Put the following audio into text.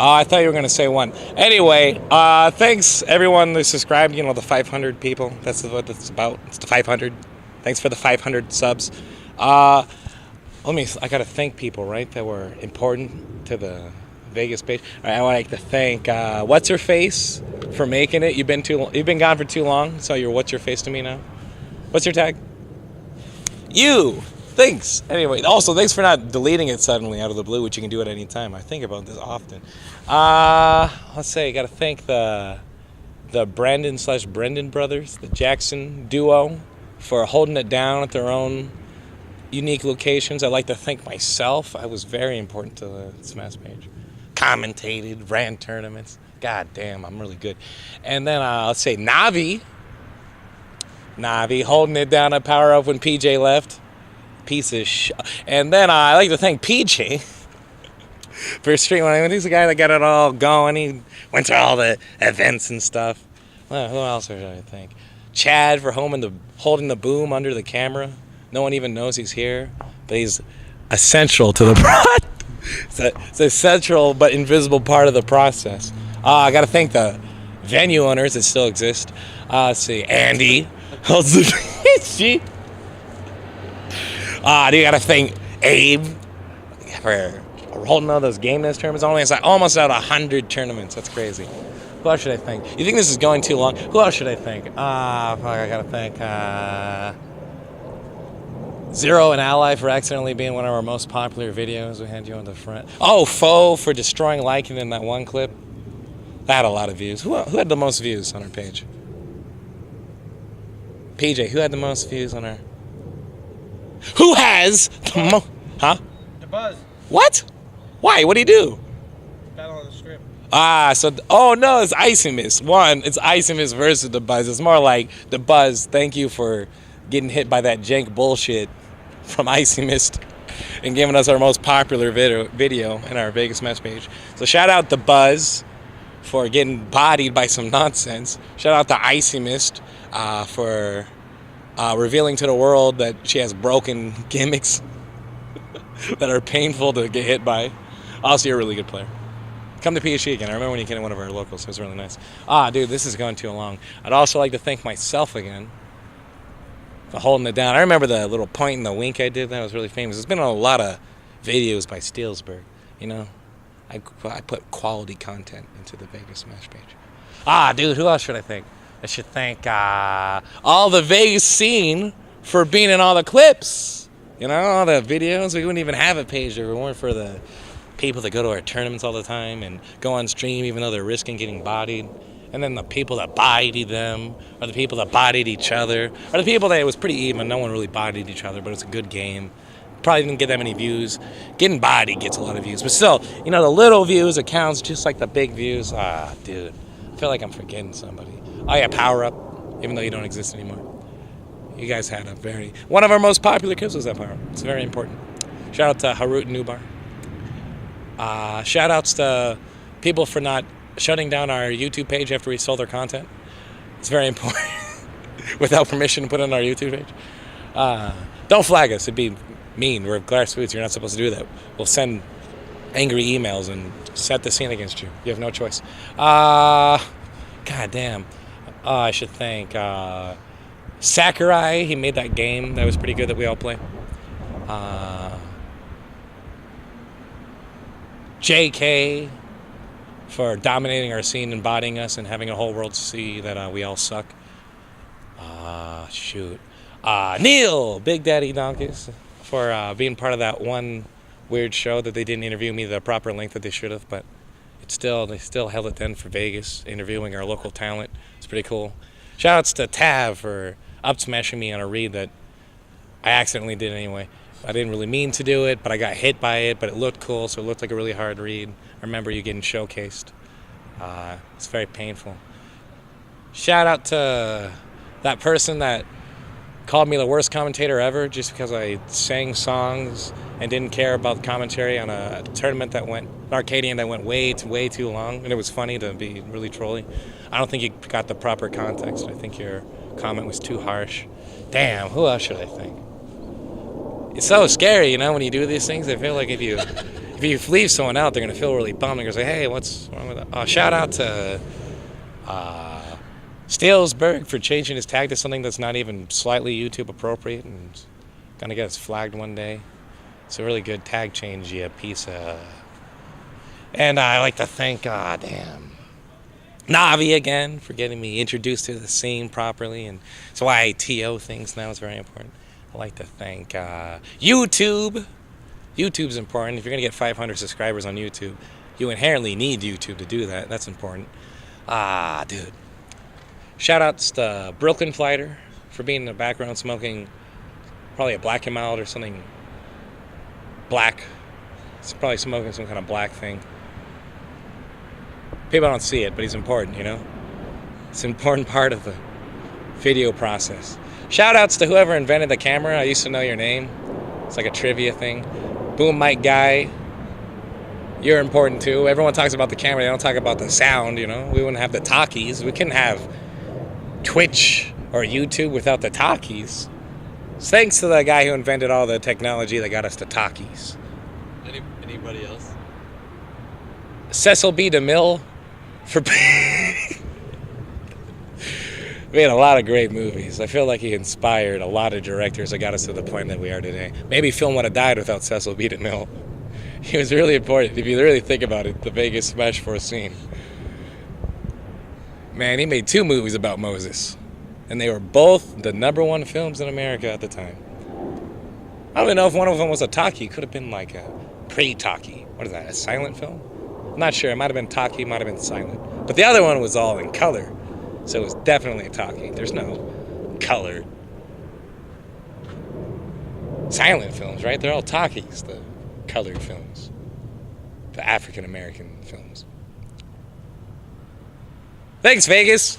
Oh, I thought you were going to say one. Anyway, thanks everyone who subscribed. You know, the 500 people. That's what it's about. It's the 500. Thanks for the 500 subs. Uh, I got to thank people, right, that were important to the Vegas page. All right, I would like to thank What's Her Face for making it. You've been gone for too long, so you're What's Your Face to me now. What's your tag? You. Thanks. Anyway, also thanks for not deleting it suddenly out of the blue, which you can do at any time. I think about this often. Let's say, got to thank the Brandon/Brendan brothers, the Jackson duo, for holding it down at their own unique locations. I'd like to thank myself. I was very important to the Smash page. Commentated, ran tournaments. God damn, I'm really good. And then let's say Navi holding it down at Power Up when PJ left. Piece of shit. And then I'd like to thank Peachy for streaming. He's the guy that got it all going. He went to all the events and stuff. Well, who else should I thank? Chad for holding the boom under the camera. No one even knows he's here, but he's essential to the process. It's a central but invisible part of the process. I got to thank the venue owners that still exist. Let's see, Andy. She. You got to thank Abe for holding all those game nest tournaments. It's like almost out of 100 tournaments. That's crazy. Who else should I thank? You think this is going too long? Who else should I thank? I got to thank Zero and Ally for accidentally being one of our most popular videos. We had you on the front. Oh, Foe for destroying liking in that one clip. That had a lot of views. Who had the most views on our page? PJ, who had the most views on our... Who has the most... Huh? The Buzz. What? Why? What'd he do? Battle on the strip. Oh no, it's Icy Mist. It's Icy Mist versus the Buzz. It's more like the Buzz, thank you for getting hit by that jank bullshit from Icy Mist and giving us our most popular video in our Vegas Mesh page. So shout out the Buzz for getting bodied by some nonsense. Shout out to Icy Mist for revealing to the world that she has broken gimmicks that are painful to get hit by. Also, you're a really good player. Come to Peachy again. I remember when you came to one of our locals. It was really nice. Dude, this is going too long. I'd also like to thank myself again for holding it down. I remember the little point and the wink I did. That was really famous. There's been a lot of videos by Steelsberg. You know, I put quality content into the Vegas Smash page. Dude, who else should I thank? I should thank all the Vegas scene for being in all the clips. You know, all the videos. We wouldn't even have a page if it weren't for the people that go to our tournaments all the time and go on stream even though they're risking getting bodied. And then the people that bodied them, or the people that bodied each other, or the people that it was pretty even. No one really bodied each other, but it's a good game. Probably didn't get that many views. Getting bodied gets a lot of views. But still, you know, the little views accounts just like the big views. Dude, I feel like I'm forgetting somebody. Oh yeah, Power Up, even though you don't exist anymore. You guys had one of our most popular clips was that Power Up. It's very important. Shout out to Harut Nubar. Shout outs to people for not shutting down our YouTube page after we stole their content. It's very important. Without permission to put it on our YouTube page. Don't flag us. It'd be mean. We're Glass Foods. You're not supposed to do that. We'll send angry emails and set the scene against you. You have no choice. God damn. I should thank Sakurai. He made that game. That was pretty good that we all play. JK for dominating our scene and bodying us and having a whole world see that we all suck. Neil, Big Daddy Donkeys, for being part of that one weird show that they didn't interview me the proper length that they should have, but they still held it then for Vegas, interviewing our local talent. It's pretty cool. Shoutouts to Tav for up smashing me on a read that I accidentally did anyway. I didn't really mean to do it, but I got hit by it, but it looked cool, so it looked like a really hard read. I remember you getting showcased. It's very painful. Shout out to that person that called me the worst commentator ever just because I sang songs and didn't care about the commentary on a tournament an Arcadian that went way too long, and it was funny to be really trolly. I don't think you got the proper context. I think your comment was too harsh. Damn, who else should I thank? It's so scary, you know, when you do these things. I feel like if if you leave someone out, they're gonna feel really bummed. They're gonna say, "Hey, what's wrong with that?" Shout out to Stalesberg for changing his tag to something that's not even slightly YouTube appropriate, and gonna get us flagged one day. It's a really good tag change, you piece of. And I like to thank, Navi again for getting me introduced to the scene properly, and that's why I TO things now is very important. I like to thank YouTube. YouTube's important. If you're gonna get 500 subscribers on YouTube, you inherently need YouTube to do that. That's important. Dude. Shoutouts to Brooklyn Flighter for being in the background smoking probably a black and mild or something black. It's probably smoking some kind of black thing. People don't see it, but he's important, you know? It's an important part of the video process. Shoutouts to whoever invented the camera. I used to know your name. It's like a trivia thing. Boom mic guy. You're important too. Everyone talks about the camera. They don't talk about the sound, you know? We wouldn't have the talkies. We couldn't have Twitch or YouTube without the talkies. Thanks to the guy who invented all the technology that got us to talkies. Anybody else? Cecil B. DeMille for made a lot of great movies. I feel like he inspired a lot of directors that got us to the point that we are today. Maybe film would have died without Cecil B. DeMille. He was really important. If you really think about it, the Vegas Smash 4 scene. Man, he made 2 movies about Moses. And they were both the #1 films in America at the time. I don't even know if one of them was a talkie. It could have been like a pre-talkie. What is that, a silent film? I'm not sure. It might have been talkie, might have been silent. But the other one was all in color. So it was definitely a talkie. There's no color. Silent films, right? They're all talkies, the colored films. The African American films. Thanks, Vegas.